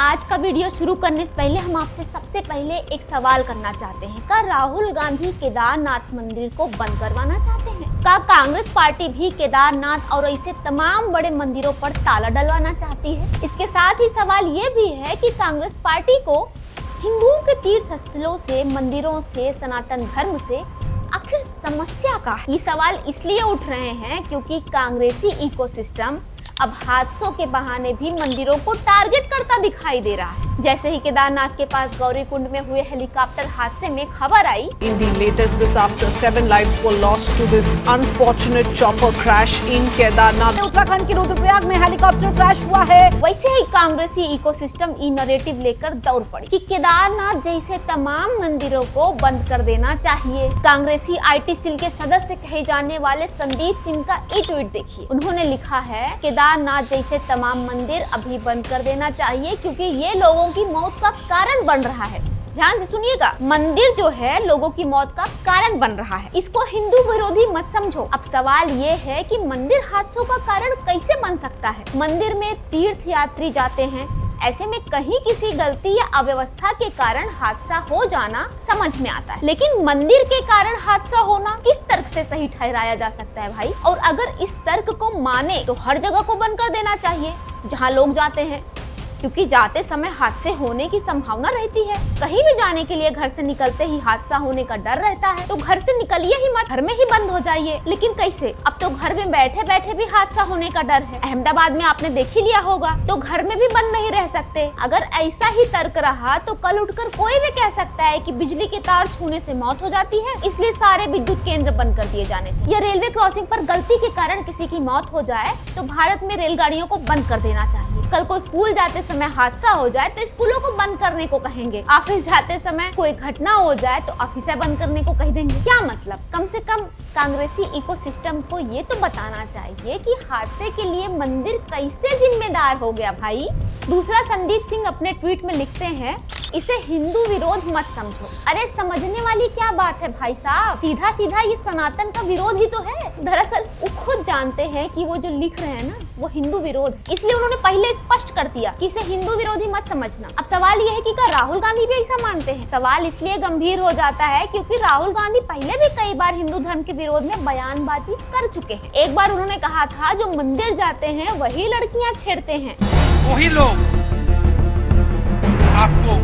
आज का वीडियो शुरू करने से पहले हम आपसे सबसे पहले एक सवाल करना चाहते हैं। क्या राहुल गांधी केदारनाथ मंदिर को बंद करवाना चाहते हैं? क्या कांग्रेस पार्टी भी केदारनाथ और ऐसे तमाम बड़े मंदिरों पर ताला डलवाना चाहती है? इसके साथ ही सवाल ये भी है कि कांग्रेस पार्टी को हिंदुओं के तीर्थ स्थलों से, मंदिरों से, सनातन धर्म से आखिर समस्या का? ये सवाल इसलिए उठ रहे हैं क्योंकि कांग्रेसी इकोसिस्टम अब हादसों के बहाने भी मंदिरों को टारगेट करता दिखाई दे रहा है। जैसे ही केदारनाथ के पास गौरीकुंड में हुए हेलीकॉप्टर हादसे में खबर आई, In the latest this after 7 lives were lost to this unfortunate chopper crash in Kedarnath. Uttarakhand के रुद्रप्रयाग में हेलीकॉप्टर क्रैश हुआ है। वैसे ही कांग्रेसी इकोसिस्टम ई नैरेटिव लेकर दौड़ पड़ी कि केदारनाथ जैसे तमाम मंदिरों को बंद कर देना चाहिए। कांग्रेसी IT सेल के सदस्य कहे जाने वाले संदीप सिंह का ई ट्वीट देखिए। उन्होंने लिखा है, केदारनाथ जैसे तमाम मंदिर अभी बंद कर देना चाहिए क्योंकि ये लोगों की मौत का कारण बन रहा है। ध्यान से सुनिएगा, मंदिर जो है लोगों की मौत का कारण बन रहा है। इसको हिंदू विरोधी मत समझो। अब सवाल ये है कि मंदिर हादसों का कारण कैसे बन सकता है? मंदिर में तीर्थ यात्री जाते हैं, ऐसे में कहीं किसी गलती या अव्यवस्था के कारण हादसा हो जाना समझ में आता है, लेकिन मंदिर के कारण हादसा होना किस तर्क से सही ठहराया जा सकता है भाई? और अगर इस तर्क को माने तो हर जगह को बंद कर देना चाहिए जहाँ लोग जाते हैं, क्योंकि जाते समय हादसे होने की संभावना रहती है। कहीं भी जाने के लिए घर से निकलते ही हादसा होने का डर रहता है, तो घर से निकलिए ही मत, घर में ही बंद हो जाइए। लेकिन कैसे? अब तो घर में बैठे बैठे भी हादसा होने का डर है। अहमदाबाद में आपने देख ही लिया होगा, तो घर में भी बंद नहीं रह सकते। अगर ऐसा ही तर्क रहा तो कल उठकर कोई भी कह सकता है कि बिजली के तार छूने से मौत हो जाती है, इसलिए सारे विद्युत केंद्र बंद कर दिए जाने चाहिए। या रेलवे क्रॉसिंग पर गलती के कारण किसी की मौत हो जाए तो भारत में रेलगाड़ियों को बंद कर देना चाहिए। कल को स्कूल जाते समय हादसा हो जाए तो स्कूलों को बंद करने को कहेंगे। ऑफिस जाते समय कोई घटना हो जाए तो ऑफिस बंद करने को कह देंगे। क्या मतलब? कम से कम कांग्रेसी इकोसिस्टम को ये तो बताना चाहिए कि हादसे के लिए मंदिर कैसे जिम्मेदार हो गया भाई। दूसरा, संदीप सिंह अपने ट्वीट में लिखते हैं, इसे हिंदू विरोध मत समझो। अरे समझने वाली क्या बात है भाई साहब, सीधा सीधा ये सनातन का विरोध ही तो है। दरअसल वो खुद जानते हैं कि वो जो लिख रहे हैं ना, वो हिंदू विरोध है, इसलिए उन्होंने पहले स्पष्ट कर दिया कि इसे हिंदू विरोधी मत समझना। अब सवाल ये है कि क्या राहुल गांधी भी ऐसा मानते हैं? सवाल इसलिए गंभीर हो जाता है क्योंकि राहुल गांधी पहले भी कई बार हिंदू धर्म के विरोध में बयानबाजी कर चुके हैं। एक बार उन्होंने कहा था, जो मंदिर जाते हैं वही लड़कियां छेड़ते हैं, वही लोग आपको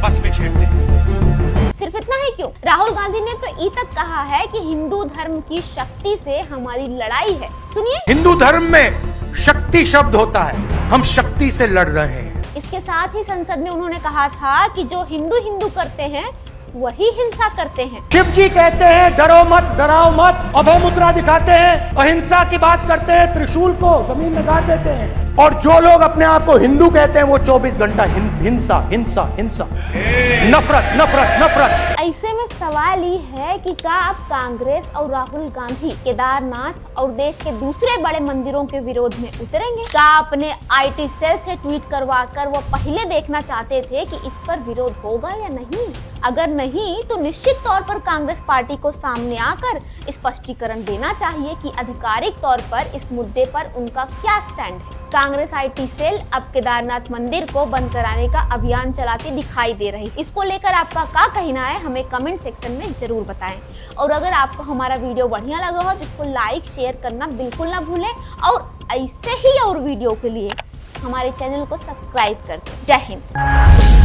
बस में छेड़ते हैं। सिर्फ इतना ही क्यों, राहुल गांधी ने तो ई तक कहा है कि हिंदू धर्म की शक्ति से हमारी लड़ाई है। सुनिए, हिंदू धर्म में शक्ति शब्द होता है, हम शक्ति से लड़ रहे हैं। इसके साथ ही संसद में उन्होंने कहा था कि जो हिंदू हिंदू करते हैं वही हिंसा करते हैं। शिव जी कहते हैं, डरो मत, डराओ मत, अभय मुद्रा दिखाते हैं, अहिंसा की बात करते हैं, त्रिशूल को जमीन में गाड़ देते हैं। और जो लोग अपने आप को हिंदू कहते हैं वो 24 घंटा हिंसा हिंसा हिंसा, नफरत नफरत नफरत। ऐसे में सवाल ये है कि क्या अब कांग्रेस और राहुल गांधी केदारनाथ और देश के दूसरे बड़े मंदिरों के विरोध में उतरेंगे? क्या अपने IT सेल से ट्वीट करवा कर वो पहले देखना चाहते थे कि इस पर विरोध होगा या नहीं? अगर नहीं तो निश्चित तौर पर कांग्रेस पार्टी को सामने आकर स्पष्टीकरण देना चाहिए कि आधिकारिक तौर पर इस मुद्दे पर उनका क्या स्टैंड है। कांग्रेस IT सेल अब केदारनाथ मंदिर को बंद कराने का अभियान चलाती दिखाई दे रही। इसको लेकर आपका क्या कहना है, हमें कमेंट सेक्शन में जरूर बताएं। और अगर आपको हमारा वीडियो बढ़िया लगा हो तो इसको लाइक शेयर करना बिल्कुल ना भूलें, और ऐसे ही और वीडियो के लिए हमारे चैनल को सब्सक्राइब कर दें। जय हिंद।